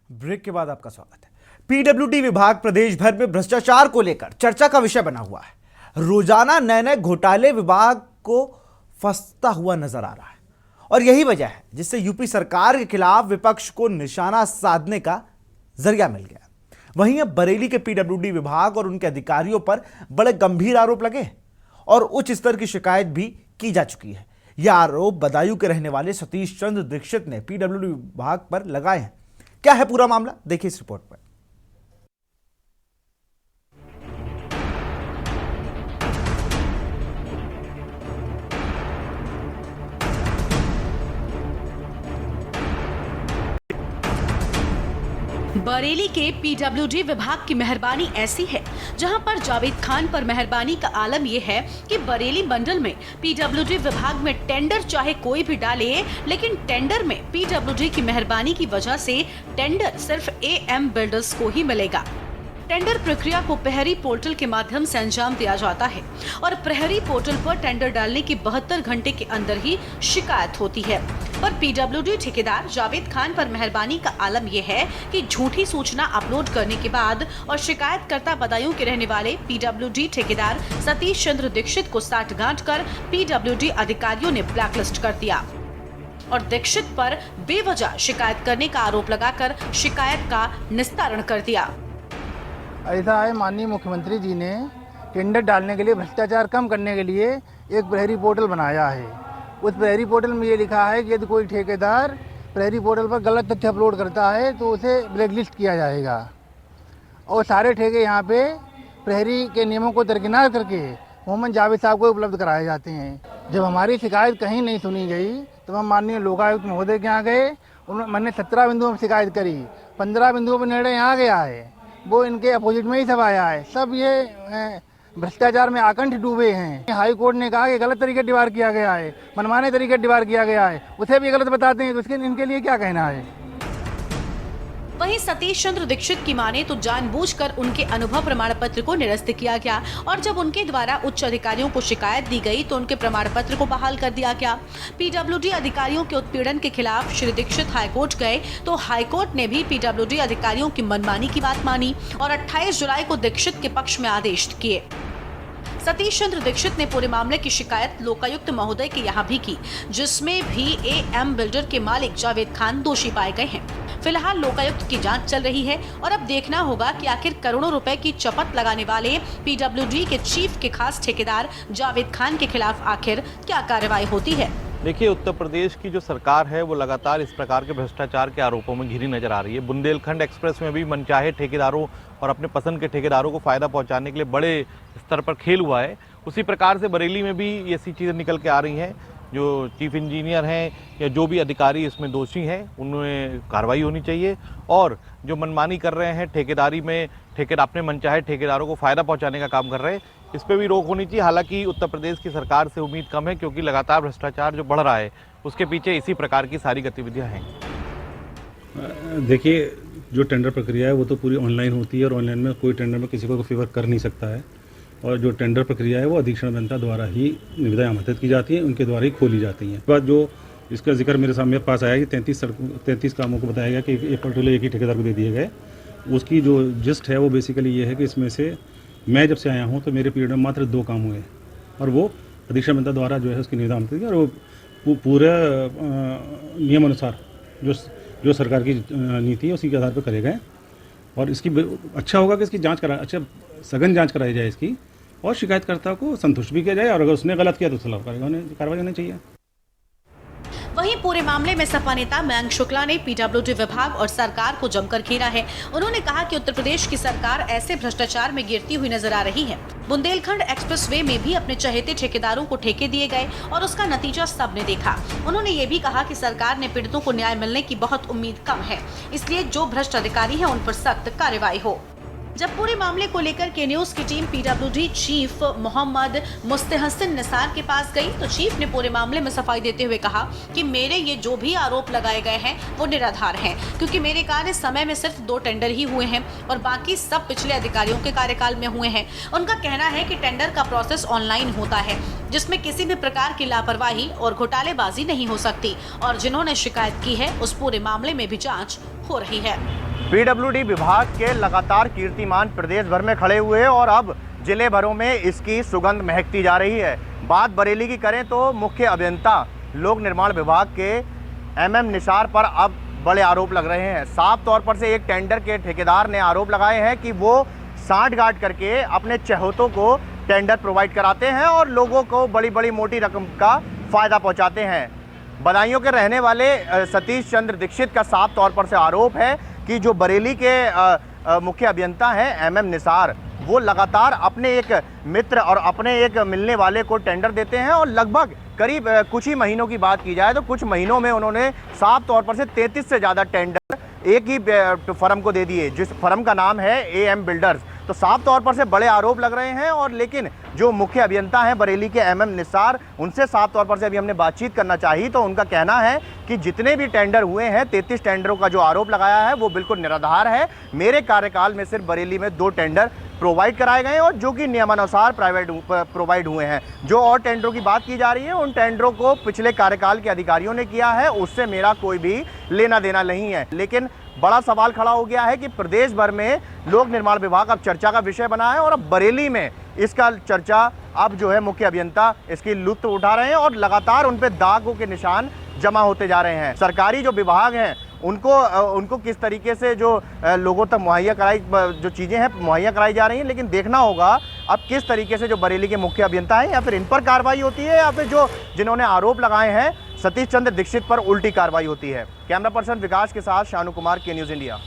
Break के बाद आपका स्वागत है। पीडब्ल्यूडी विभाग प्रदेश भर में भ्रष्टाचार को लेकर चर्चा का विषय बना हुआ है। रोजाना नए नए घोटाले विभाग को फंसता हुआ नजर आ रहा है और यही वजह है जिससे यूपी सरकार के खिलाफ विपक्ष को निशाना साधने का जरिया मिल गया। वहीं अब बरेली के पीडब्ल्यूडी विभाग और उनके अधिकारियों पर बड़े गंभीर आरोप लगे और उच्च स्तर की शिकायत भी की जा चुकी है। यह आरोप बदायूं के रहने वाले सतीश चंद्र दीक्षित ने पीडब्ल्यूडी विभाग पर लगाए हैं। क्या है पूरा मामला, देखिए इस रिपोर्ट में। बरेली के पीडब्ल्यूडी विभाग की मेहरबानी ऐसी है जहां पर जावेद खान पर मेहरबानी का आलम यह है कि बरेली मंडल में पीडब्ल्यूडी विभाग में टेंडर चाहे कोई भी डाले, लेकिन टेंडर में पीडब्ल्यूडी की मेहरबानी की वजह से टेंडर सिर्फ एएम बिल्डर्स को ही मिलेगा। टेंडर प्रक्रिया को प्रहरी पोर्टल के माध्यम से अंजाम दिया जाता है और प्रहरी पोर्टल पर टेंडर डालने के 72 घंटे के अंदर ही शिकायत होती है। पर पीडब्ल्यूडी ठेकेदार जावेद खान पर मेहरबानी का आलम यह है कि झूठी सूचना अपलोड करने के बाद और शिकायतकर्ता बदायूं के रहने वाले पीडब्ल्यूडी ठेकेदार सतीश चंद्र दीक्षित को साठगांठ कर पीडब्ल्यूडी अधिकारियों ने ब्लैकलिस्ट कर दिया और दीक्षित पर बेवजह शिकायत करने का आरोप लगाकर शिकायत का निस्तारण कर दिया। ऐसा है, माननीय मुख्यमंत्री जी ने टेंडर डालने के लिए, भ्रष्टाचार कम करने के लिए एक प्रहरी पोर्टल बनाया है। उस प्रहरी पोर्टल में ये लिखा है कि यदि कोई ठेकेदार प्रहरी पोर्टल पर गलत तथ्य अपलोड करता है तो उसे ब्लैकलिस्ट किया जाएगा और सारे ठेके यहाँ पे प्रहरी के नियमों को दरकिनार करके मोहम्मद जावेद साहब को उपलब्ध कराए जाते हैं। जब हमारी शिकायत कहीं नहीं सुनी गई तो हम माननीय लोकायुक्त महोदय के यहाँ गए। मैंने 17 बिंदुओं पर शिकायत करी, 15 बिंदुओं पर निर्णय यहाँ गया है, वो इनके अपोजिट में ही सब आया है। सब ये भ्रष्टाचार में आकंठ डूबे हैं। हाई कोर्ट ने कहा कि गलत तरीके डिवार किया गया है, मनमाने तरीके डिवार किया गया है, उसे भी गलत बताते हैं तो उसके इनके लिए क्या कहना है। वहीं सतीश चंद्र दीक्षित की माने तो जानबूझकर उनके अनुभव प्रमाण पत्र को निरस्त किया गया और जब उनके द्वारा उच्च अधिकारियों को शिकायत दी गई तो उनके प्रमाण पत्र को बहाल कर दिया गया। पीडब्ल्यूडी अधिकारियों के उत्पीड़न के खिलाफ श्री दीक्षित हाईकोर्ट गए तो हाईकोर्ट ने भी पीडब्ल्यूडी अधिकारियों की मनमानी की बात मानी और 28 जुलाई को दीक्षित के पक्ष में आदेश किए। सतीश चंद्र दीक्षित ने पूरे मामले की शिकायत लोकायुक्त महोदय के यहाँ भी की, जिसमें भी एएम बिल्डर के मालिक जावेद खान दोषी पाए गए हैं। फिलहाल लोकायुक्त की जांच चल रही है और अब देखना होगा कि आखिर करोड़ों रुपए की चपत लगाने वाले पीडब्ल्यूडी के चीफ के खास ठेकेदार जावेद खान के खिलाफ आखिर क्या कार्रवाई होती है। देखिए, उत्तर प्रदेश की जो सरकार है वो लगातार इस प्रकार के भ्रष्टाचार के आरोपों में घिरी नजर आ रही है। बुंदेलखंड एक्सप्रेस में भी मनचाहे ठेकेदारों और अपने पसंद के ठेकेदारों को फायदा पहुंचाने के लिए बड़े स्तर पर खेल हुआ है। उसी प्रकार से बरेली में भी ऐसी चीज़ें निकल के आ रही हैं। जो चीफ इंजीनियर हैं या जो भी अधिकारी इसमें दोषी हैं उनमें कार्रवाई होनी चाहिए और जो मनमानी कर रहे हैं ठेकेदारी में, अपने मनचाहे ठेकेदारों को फायदा पहुंचाने का काम कर रहे हैं, इस पर भी रोक होनी चाहिए। हालांकि उत्तर प्रदेश की सरकार से उम्मीद कम है क्योंकि लगातार भ्रष्टाचार जो बढ़ रहा है उसके पीछे इसी प्रकार की सारी गतिविधियां हैं। देखिए, जो टेंडर प्रक्रिया है वो तो पूरी ऑनलाइन होती है और ऑनलाइन में कोई टेंडर में किसी को फेवर कर नहीं सकता है और जो टेंडर प्रक्रिया है वो अधीक्षण अभियंता द्वारा ही निविदाएं आमंत्रित की जाती हैं, उनके द्वारा ही खोली जाती हैं। बाद जो इसका जिक्र मेरे पास आया कि 33 कामों को बताया गया कि एक पर्टिकुलर एक ही ठेकेदार को दे दिए गए। उसकी जो जिस्ट है वो बेसिकली ये है कि इसमें से मैं जब से आया हूँ तो मेरे पीरियड में मात्र 2 काम हुए और वो अधीक्षण अभियंता द्वारा जो है उसकी निविदा आमंत्रित की और वो पूरे नियम अनुसार जो सरकार की नीति है उसी के आधार पर करे गए और इसकी अच्छा होगा कि इसकी सघन जांच कराई जाए इसकी और शिकायतकर्ता को संतुष्ट भी किया जाए और अगर उसने गलत किया तो खिलाफ कार्रवाई होनी चाहिए। वहीं पूरे मामले में सपा नेता मयंक शुक्ला ने पीडब्ल्यूडी विभाग और सरकार को जमकर घेरा है। उन्होंने कहा कि उत्तर प्रदेश की सरकार ऐसे भ्रष्टाचार में गिरती हुई नजर आ रही है। बुंदेलखंड एक्सप्रेसवे में भी अपने चहेते ठेकेदारों को ठेके दिए गए और उसका नतीजा सबने देखा। उन्होंने ये भी कहा कि सरकार ने पीड़ितों को न्याय मिलने की बहुत उम्मीद कम है, इसलिए जो भ्रष्ट अधिकारी है उन पर सख्त कार्रवाई हो। जब पूरे मामले को लेकर के न्यूज की team PWD chief Mohammad Mustahsin Nisar के पास गई तो चीफ ने पूरे मामले में सफाई देते हुए कहा कि मेरे ये जो भी आरोप लगाए गए हैं वो निराधार हैं, क्योंकि मेरे कार्य समय में सिर्फ 2 टेंडर ही हुए हैं और बाकी सब पिछले अधिकारियों के कार्यकाल में हुए हैं। उनका कहना है कि टेंडर का प्रोसेस ऑनलाइन होता है, जिसमें किसी भी प्रकार की लापरवाही और घोटालेबाजी नहीं हो सकती और जिन्होंने शिकायत की है उस पूरे मामले में भी जांच हो रही है। पीडब्ल्यूडी विभाग के लगातार कीर्तिमान प्रदेश भर में खड़े हुए और अब जिले भरों में इसकी सुगंध महकती जा रही है। बात बरेली की करें तो मुख्य अभियंता लोक निर्माण विभाग के एमएम निसार पर अब बड़े आरोप लग रहे हैं। साफ तौर पर से एक टेंडर के ठेकेदार ने आरोप लगाए हैं कि वो सांठगांठ करके अपने चहेतों को टेंडर प्रोवाइड कराते हैं और लोगों को बड़ी बड़ी मोटी रकम का फ़ायदा पहुंचाते हैं। बदायूं के रहने वाले सतीश चंद्र दीक्षित का साफ तौर पर से आरोप है कि जो बरेली के मुख्य अभियंता हैं एमएम निसार, वो लगातार अपने एक मित्र और अपने एक मिलने वाले को टेंडर देते हैं और लगभग करीब कुछ ही महीनों की बात की जाए तो कुछ महीनों में उन्होंने साफ तौर पर से 33 से ज़्यादा टेंडर एक ही फर्म को दे दिए, जिस फर्म का नाम है एएम बिल्डर्स। तो साफ तौर पर से बड़े आरोप लग रहे हैं और लेकिन जो मुख्य अभियंता हैं बरेली के एमएम निसार, उनसे साफ तौर पर से अभी हमने बातचीत करना चाहिए तो उनका कहना है कि जितने भी टेंडर हुए हैं 33 टेंडरों का जो आरोप लगाया है वो बिल्कुल निराधार है। मेरे कार्यकाल में सिर्फ बरेली में 2 टेंडर प्रोवाइड कराए गए और जो कि नियमानुसार प्रोवाइड हुए हैं। जो और टेंडरों की बात की जा रही है उन टेंडरों को पिछले कार्यकाल के अधिकारियों ने किया है, उससे मेरा कोई भी लेना देना नहीं है। लेकिन बड़ा सवाल खड़ा हो गया है कि प्रदेश भर में लोक निर्माण विभाग अब चर्चा का विषय बना है और अब बरेली में इसका चर्चा अब जो है मुख्य अभियंता इसकी लुत्फ उठा रहे हैं और लगातार उन पे दागों के निशान जमा होते जा रहे हैं। सरकारी जो विभाग हैं उनको किस तरीके से जो लोगों तक मुहैया कराई जो चीज़ें हैं मुहैया कराई जा रही हैं, लेकिन देखना होगा अब किस तरीके से जो बरेली के मुख्य अभियंता हैं या फिर इन पर कार्रवाई होती है या फिर जो जिन्होंने आरोप लगाए हैं सतीश चंद्र दीक्षित पर उल्टी कार्रवाई होती है। कैमरा पर्सन विकास के साथ शानू कुमार, के न्यूज़ इंडिया।